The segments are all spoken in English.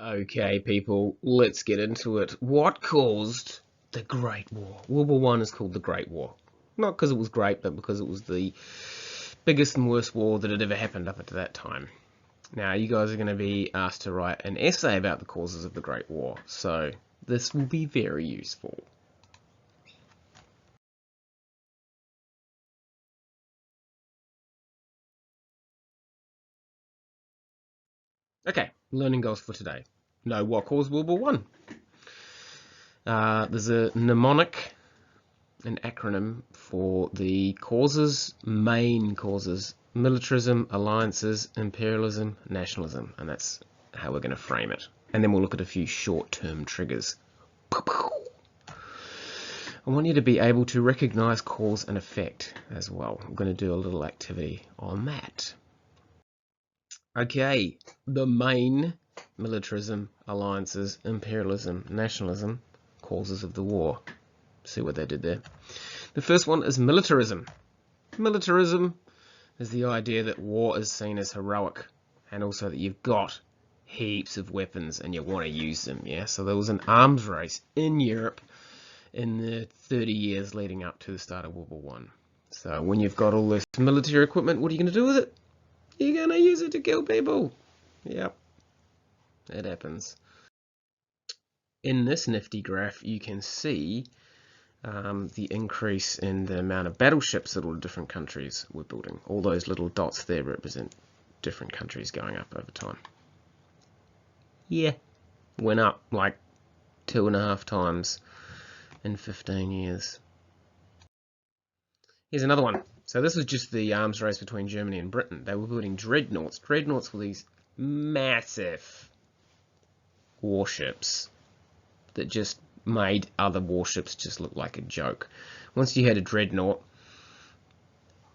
Okay, people, let's get into it. What caused the Great War? World War One is called the Great War. Not because it was great, but because it was the biggest and worst war that had ever happened up to that time. Now, you guys are going to be asked to write an essay about the causes of the Great War, so this will be very useful. Okay, learning goals for today. Know what caused World War One. There's a mnemonic, an acronym for the causes, main causes: militarism, alliances, imperialism, nationalism, and that's how we're going to frame it. And then we'll look at a few short-term triggers. I want you to be able to recognize cause and effect as well. I'm going to do a little activity on that. Okay, the main: militarism, alliances, imperialism, nationalism, causes of the war. See what they did there. The first one is militarism. Militarism is the idea that war is seen as heroic, and also that you've got heaps of weapons and you want to use them. Yeah, so there was an arms race in Europe in the 30 years leading up to the start of World War One. So when you've got all this military equipment, what are you going to do with it? You're going to use it to kill people. Yep, it happens. In this nifty graph, you can see the increase in the amount of battleships that all the different countries were building. All those little dots there represent different countries going up over time. Yeah, went up like 2.5 times in 15 years. Here's another one. So this was just the arms race between Germany and Britain. They were building dreadnoughts. Dreadnoughts were these massive warships that just made other warships just look like a joke. Once you had a dreadnought,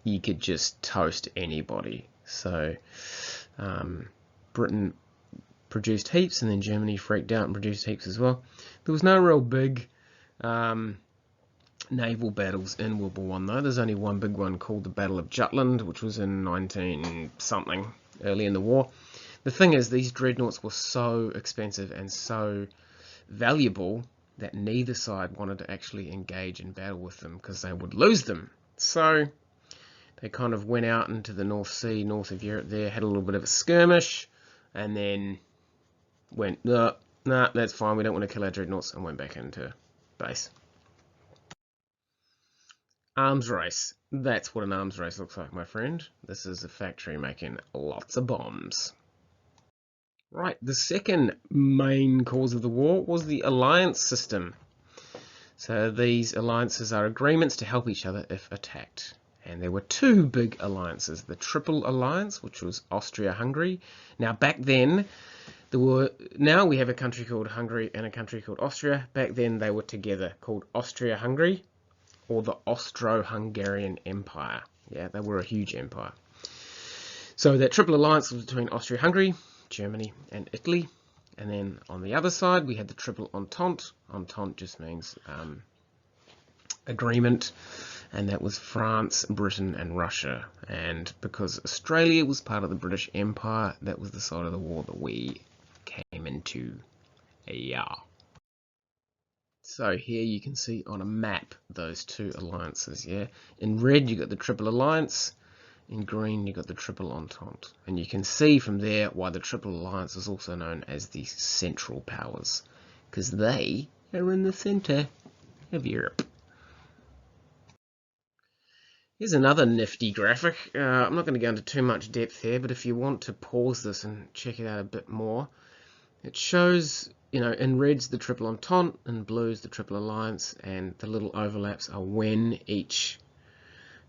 you could just toast anybody. So Britain produced heaps, and then Germany freaked out and produced heaps as well. There was no real big naval battles in World War One, though. There's only one big one called the Battle of Jutland, which was in 19-something, early in the war. The thing is, these dreadnoughts were so expensive and so valuable that neither side wanted to actually engage in battle with them because they would lose them. So they kind of went out into the North Sea, north of Europe there, had a little bit of a skirmish, and then went, nah, that's fine, we don't want to kill our dreadnoughts, and went back into base. Arms race. That's what an arms race looks like, my friend. This is a factory making lots of bombs. Right, the second main cause of the war was the alliance system. So these alliances are agreements to help each other if attacked. And there were two big alliances. The Triple Alliance, which was Austria-Hungary. Now back then, now we have a country called Hungary and a country called Austria. Back then they were together, called Austria-Hungary, or the Austro-Hungarian Empire. Yeah, they were a huge empire. So that Triple Alliance was between Austria-Hungary, Germany and Italy. And then on the other side we had the Triple Entente. Entente just means agreement, and that was France, Britain and Russia. And because Australia was part of the British Empire, that was the side of the war that we came into. Yeah. So here you can see on a map those two alliances. Yeah, in red you got the Triple Alliance, in green you got the Triple Entente, and you can see from there why the Triple Alliance is also known as the Central Powers, because they are in the centre of Europe. Here's another nifty graphic. I'm not going to go into too much depth here, but if you want to pause this and check it out a bit more, it shows, in red's the Triple Entente, in blue's the Triple Alliance, and the little overlaps are when each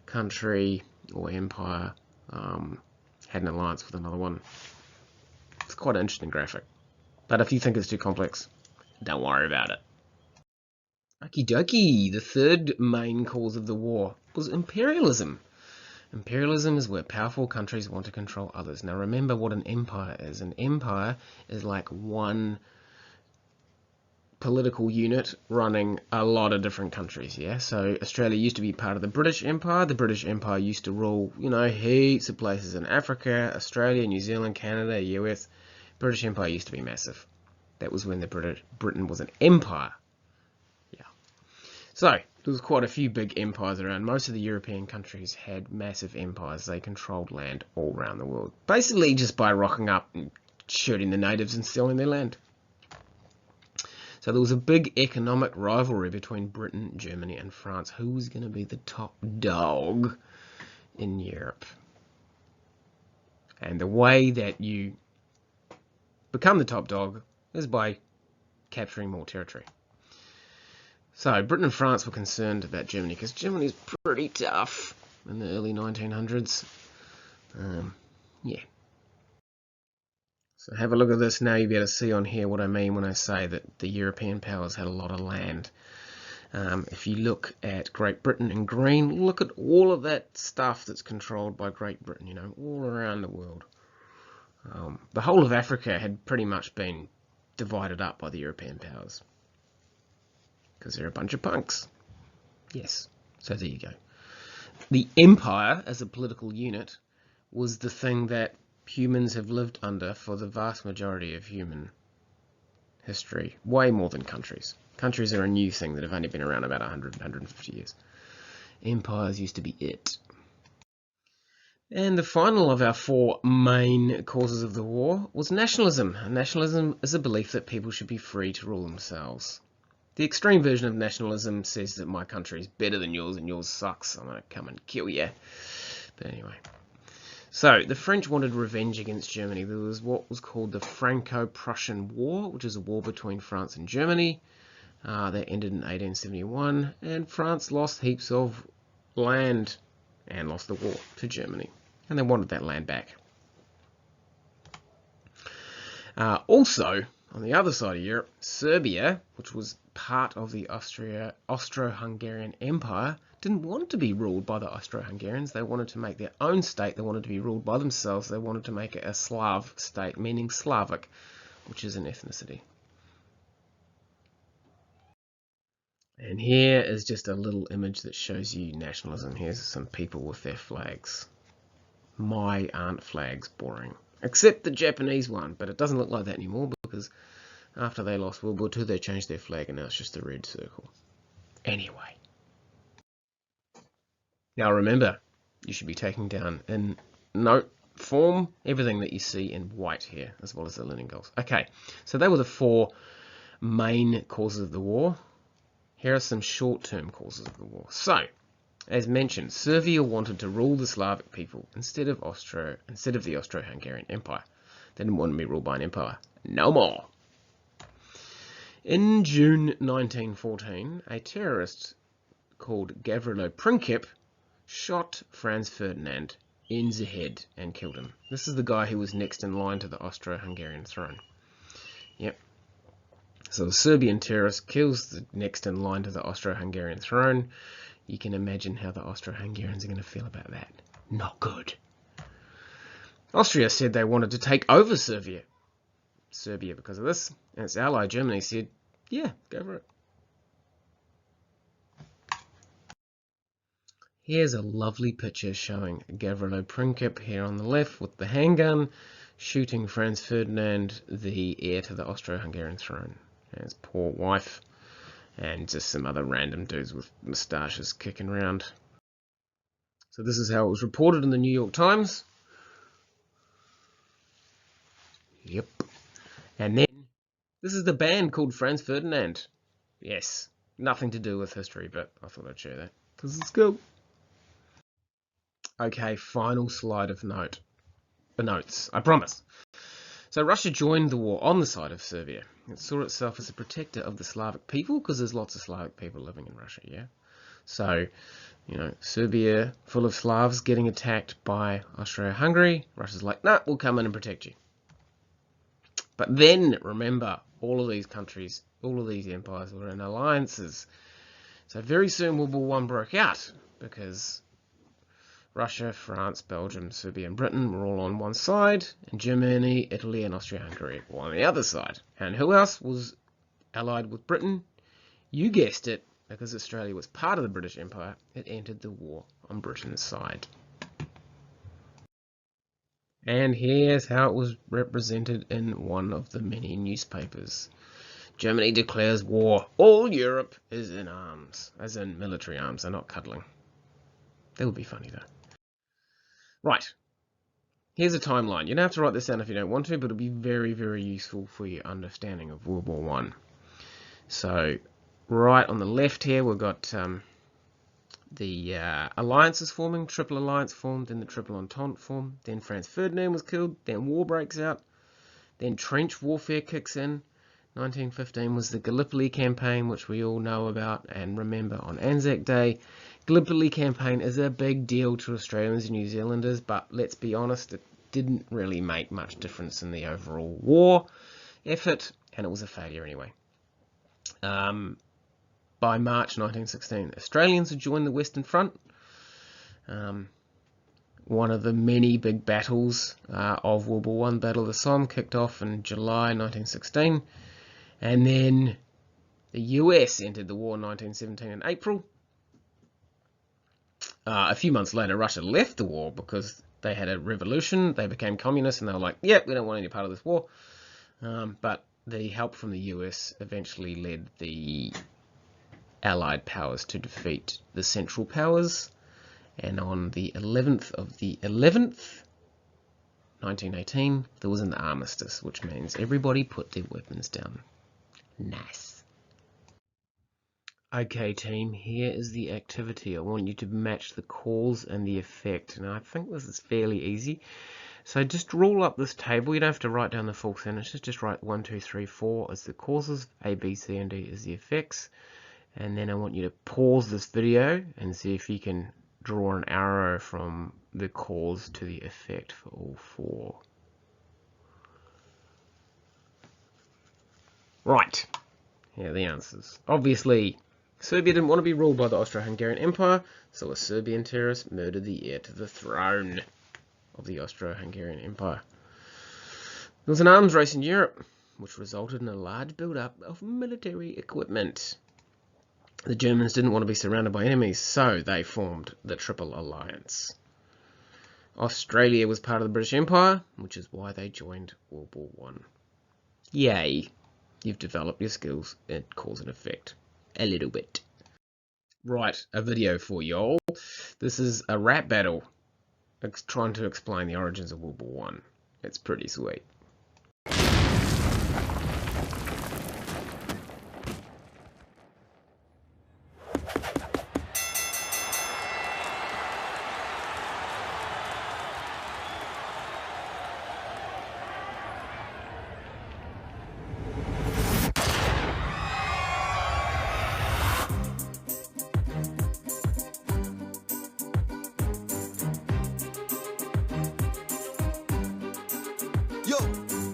country or empire had an alliance with another one. It's quite an interesting graphic, but if you think it's too complex, don't worry about it. Okie dokie, the third main cause of the war was imperialism. Imperialism is where powerful countries want to control others. Now remember what an empire is. An empire is like one political unit running a lot of different countries. Yeah, so Australia used to be part of the British Empire. The British Empire used to rule, heaps of places in Africa, Australia, New Zealand, Canada, US. British Empire used to be massive. That was when Britain was an empire. Yeah. So there was quite a few big empires around. Most of the European countries had massive empires. They controlled land all around the world, basically just by rocking up and shooting the natives and stealing their land. So there was a big economic rivalry between Britain, Germany, and France. Who was going to be the top dog in Europe? And the way that you become the top dog is by capturing more territory. So Britain and France were concerned about Germany because Germany is pretty tough in the early 1900s. Yeah. So have a look at this now. You'll be able to see on here what I mean when I say that the European powers had a lot of land. If you look at Great Britain in green, look at all of that stuff that's controlled by Great Britain, you know, all around the world. The whole of Africa had pretty much been divided up by the European powers. Because they're a bunch of punks. Yes, so there you go. The empire, as a political unit, was the thing that humans have lived under for the vast majority of human history. Way more than countries. Countries are a new thing that have only been around about 100, 150 years. Empires used to be it. And the final of our four main causes of the war was nationalism. Nationalism is a belief that people should be free to rule themselves. The extreme version of nationalism says that my country is better than yours and yours sucks. I'm going to come and kill you. But anyway. So, the French wanted revenge against Germany. There was what was called the Franco-Prussian War, which is a war between France and Germany. That ended in 1871, and France lost heaps of land and lost the war to Germany. And they wanted that land back. Also, on the other side of Europe, Serbia, which was part of the Austro-Hungarian Empire, didn't want to be ruled by the Austro-Hungarians. They wanted to make their own state. They wanted to be ruled by themselves. They wanted to make it a Slav state, meaning Slavic, which is an ethnicity. And here is just a little image that shows you nationalism. Here's some people with their flags. My aren't flags boring. Except the Japanese one, but it doesn't look like that anymore because after they lost World War II, they changed their flag and now it's just a red circle. Anyway. Now remember, you should be taking down in note form everything that you see in white here, as well as the learning goals. Okay, so they were the four main causes of the war. Here are some short-term causes of the war. So, as mentioned, Serbia wanted to rule the Slavic people instead of the Austro-Hungarian Empire. They didn't want to be ruled by an empire. No more. In June 1914, a terrorist called Gavrilo Princip shot Franz Ferdinand in the head and killed him. This is the guy who was next in line to the Austro-Hungarian throne. Yep. So the Serbian terrorist kills the next in line to the Austro-Hungarian throne. You can imagine how the Austro-Hungarians are going to feel about that. Not good. Austria said they wanted to take over Serbia because of this. And its ally Germany said, yeah, go for it. Here's a lovely picture showing Gavrilo Princip here on the left with the handgun shooting Franz Ferdinand, the heir to the Austro-Hungarian throne. And his poor wife and just some other random dudes with moustaches kicking around. So this is how it was reported in the New York Times. Yep. And then this is the band called Franz Ferdinand. Yes, nothing to do with history, but I thought I'd share that because it's cool. Okay, final slide of notes, I promise. So Russia joined the war on the side of Serbia. It saw itself as a protector of the Slavic people because there's lots of Slavic people living in Russia, yeah? So, you know, Serbia, full of Slavs, getting attacked by Austria-Hungary. Russia's like, nah, we'll come in and protect you. But then, remember, all of these countries, all of these empires were in alliances. So very soon World War I broke out because Russia, France, Belgium, Serbia and Britain were all on one side, and Germany, Italy and Austria-Hungary were on the other side. And who else was allied with Britain? You guessed it, because Australia was part of the British Empire, it entered the war on Britain's side. And here's how it was represented in one of the many newspapers. Germany declares war. All Europe is in arms. As in military arms. They're not cuddling. That would be funny though. Right. Here's a timeline. You don't have to write this down if you don't want to, but it'll be very, very useful for your understanding of World War One. So, right on the left here, we've got the alliances forming. Triple Alliance formed, then the Triple Entente formed. Then Franz Ferdinand was killed. Then war breaks out. Then trench warfare kicks in. 1915 was the Gallipoli campaign, which we all know about and remember on Anzac Day. Gallipoli campaign is a big deal to Australians and New Zealanders, but let's be honest, it didn't really make much difference in the overall war effort, and it was a failure anyway. By March 1916, Australians had joined the Western Front. One of the many big battles of World War I, Battle of the Somme, kicked off in July 1916. And then the US entered the war in 1917 in April. A few months later, Russia left the war because they had a revolution. They became communists and they were like, yep, we don't want any part of this war. But the help from the US eventually led the Allied powers to defeat the Central Powers. And on the 11th of the 11th, 1918, there was an armistice, which means everybody put their weapons down. Nice. Okay, team, here is the activity. I want you to match the cause and the effect. Now, I think this is fairly easy. So just roll up this table. You don't have to write down the full sentences. Just write 1, 2, 3, 4 as the causes, A, B, C, and D is the effects. And then I want you to pause this video and see if you can draw an arrow from the cause to the effect for all four. Right, here are the answers. Obviously, Serbia didn't want to be ruled by the Austro-Hungarian Empire, so a Serbian terrorist murdered the heir to the throne of the Austro-Hungarian Empire. There was an arms race in Europe, which resulted in a large build-up of military equipment. The Germans didn't want to be surrounded by enemies, so they formed the Triple Alliance. Australia was part of the British Empire, which is why they joined World War One. Yay! You've developed your skills at cause and effect. A little bit. Right, a video for y'all. This is a rap battle trying to explain the origins of World War One. It's pretty sweet. Yo,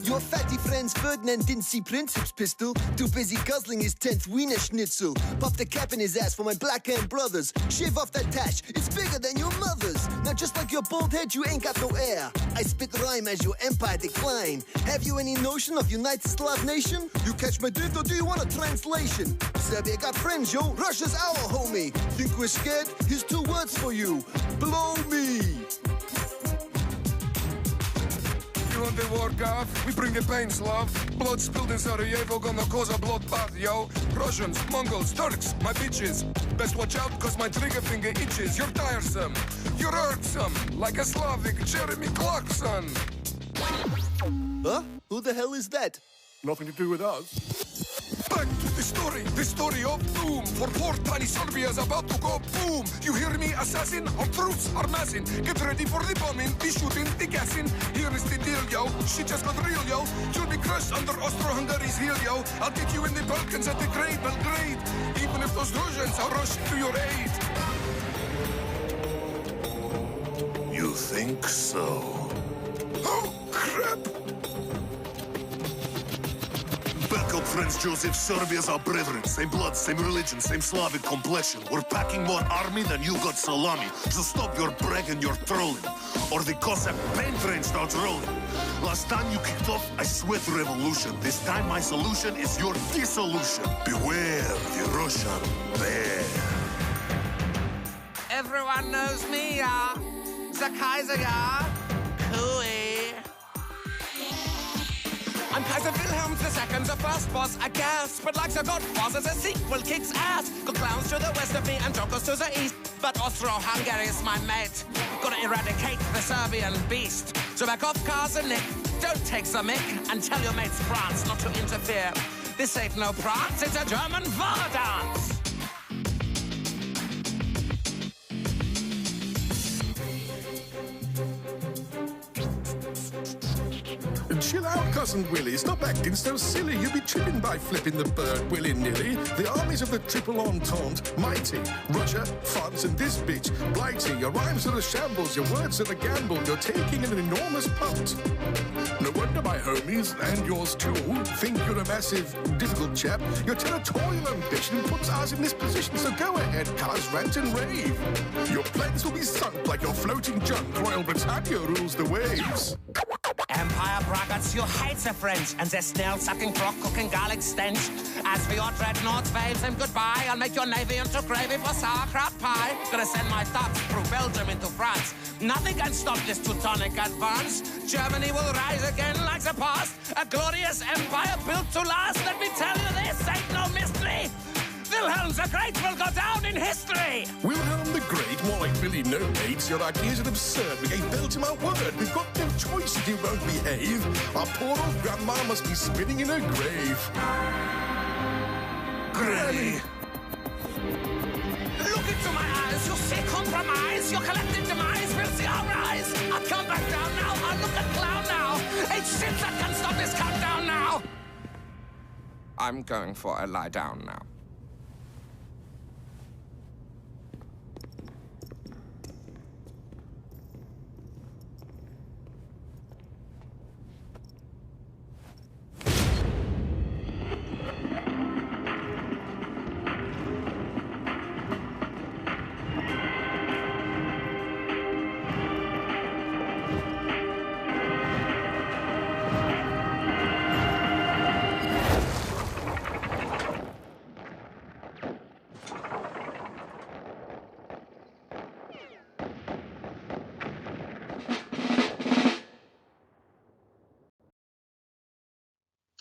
your fatty friends Ferdinand didn't see Prinzip's pistol. Too busy guzzling his 10th Wiener Schnitzel. Pop the cap in his ass for my black hand brothers. Shave off that tash, it's bigger than your mother's. Now just like your bald head, you ain't got no air. I spit rhyme as your empire decline. Have you any notion of United Slav Nation? You catch my drift or do you want a translation? Serbia got friends, yo, Russia's our homie. Think we're scared? Here's 2 words for you. Blow me. You want the war, Gav? We bring the pain, Slav. Blood spilled in Sarajevo, gonna cause a bloodbath, yo. Russians, Mongols, Turks, my bitches. Best watch out, cause my trigger finger itches. You're tiresome, you're irksome, like a Slavic Jeremy Clarkson. Huh? Who the hell is that? Nothing to do with us. Back to the story of doom. For war, tiny Serbia's about to go boom. You hear me, assassin? Our troops are massing. Get ready for the bombing, the shooting, the gassing. Here is the deal, yo. Shit just got real, yo. You'll be crushed under Austro-Hungary's heel, yo. I'll get you in the Balkans at the Great Belgrade. Even if those Russians are rushing to your aid. You think so? Oh, crap! Back up, friends, Joseph. Serbia's our brethren. Same blood, same religion, same Slavic complexion. We're packing more army than you got salami. So stop your bragging, your trolling. Or the Cossack paint train starts rolling. Last time you kicked off, I swear the revolution. This time my solution is your dissolution. Beware the Russian bear. Everyone knows me, ja. The Kaiser, ja. Cool. I'm Kaiser Wilhelm II, the first was a gas, but like the Godfather, the sequel kicks ass. Got clowns to the west of me and jokers to the east, but Austro-Hungary is my mate. Gonna eradicate the Serbian beast. So back off, cars and Nick. Don't take the mic and tell your mates France not to interfere. This ain't no prance, it's a German war dance. Chill out, Cousin Willie. Stop acting so silly. You'll be tripping by flipping the bird willy-nilly. The armies of the Triple Entente, mighty. Russia, France, and this bitch, blighty. Your rhymes are a shambles, your words are a gamble. You're taking an enormous punt. No wonder my homies, and yours too, think you're a massive, difficult chap. Your territorial ambition puts us in this position, so go ahead, cuz, rant and rave. Your plans will be sunk like your floating junk. Royal Britannia rules the waves. Empire braggarts, you hate the French and their snail-sucking, frog-cooking garlic stench. As for your dreadnoughts, wave them goodbye. I'll make your navy into gravy for sauerkraut pie. Gonna send my thoughts through Belgium into France. Nothing can stop this Teutonic advance. Germany will rise again like the past. A glorious empire built to last. Let me tell you, this ain't no mystery. Wilhelm the Great will go down in history. Wilhelm the Great, more like Billy No Mates. Your ideas are absurd. We gave Belgium our word. We've got no choice if you won't behave. Our poor old grandma must be spinning in her grave. Granny. Look into my eyes, you see compromise. Your collective demise will see our rise. I'll come back down now, I'll look at clown now. Ain't shit that can stop this countdown now. I'm going for a lie down now.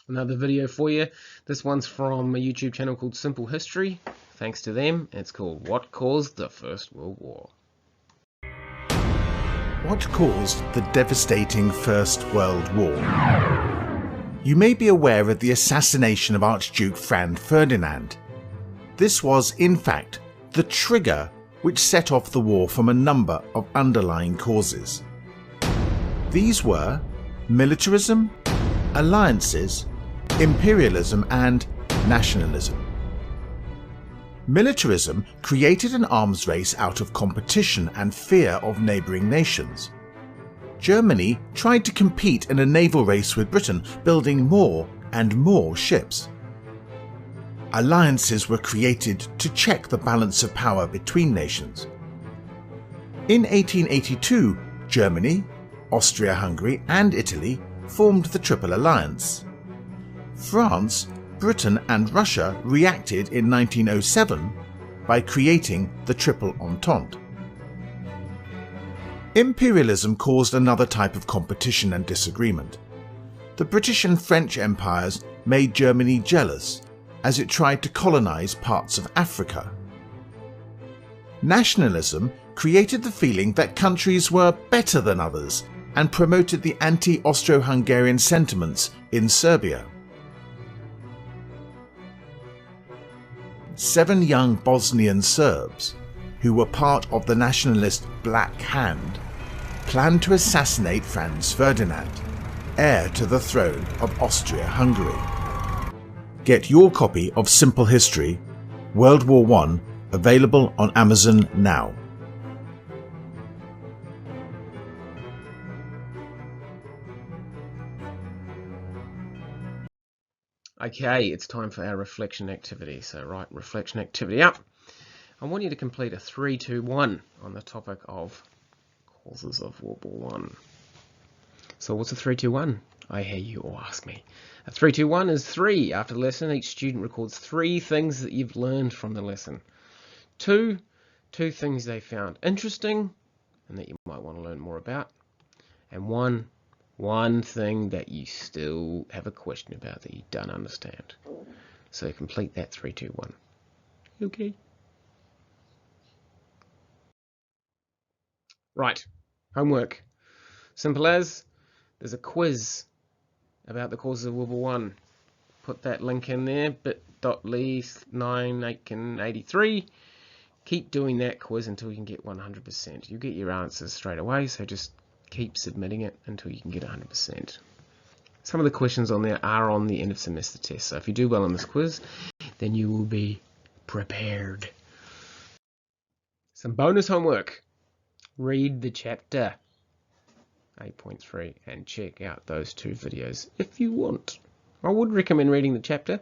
Another video for you. This one's from a YouTube channel called Simple History. Thanks to them. It's called What Caused the First World War. What caused the devastating First World War? You may be aware of the assassination of Archduke Franz Ferdinand. This was, in fact, the trigger which set off the war from a number of underlying causes. These were militarism, alliances, imperialism and nationalism. Militarism created an arms race out of competition and fear of neighbouring nations. Germany tried to compete in a naval race with Britain, building more and more ships. Alliances were created to check the balance of power between nations. In 1882, Germany, Austria-Hungary and Italy formed the Triple Alliance. France, Britain and Russia reacted in 1907 by creating the Triple Entente. Imperialism caused another type of competition and disagreement. The British and French empires made Germany jealous as it tried to colonize parts of Africa. Nationalism created the feeling that countries were better than others and promoted the anti-Austro-Hungarian sentiments in Serbia. 7 young Bosnian Serbs, who were part of the nationalist Black Hand, planned to assassinate Franz Ferdinand, heir to the throne of Austria-Hungary. Get your copy of Simple History, World War I, available on Amazon now. Okay, it's time for our reflection activity. So write reflection activity up. I want you to complete a 3-2-1 on the topic of causes of World War I. So what's a 3-2-1? I hear you all ask me. A 3-2-1 is 3. After the lesson, each student records 3 things that you've learned from the lesson. 2 things they found interesting and that you might want to learn more about. And 1 one thing that you still have a question about that you don't understand. So complete that 3, 2, 1. Okay. Right. Homework. Simple as, there's a quiz about the causes of World War One. Put that link in there, bit.ly/983. Keep doing that quiz until you can get 100%. You get your answers straight away, so just keep submitting it until you can get 100%. Some of the questions on there are on the end of semester test, so if you do well on this quiz, then you will be prepared. Some bonus homework. Read the chapter 8.3 and check out those 2 videos if you want. I would recommend reading the chapter.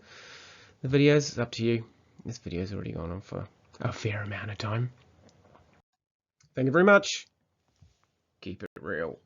The videos, it's up to you. This video's already gone on for a fair amount of time. Thank you very much. Keep it real.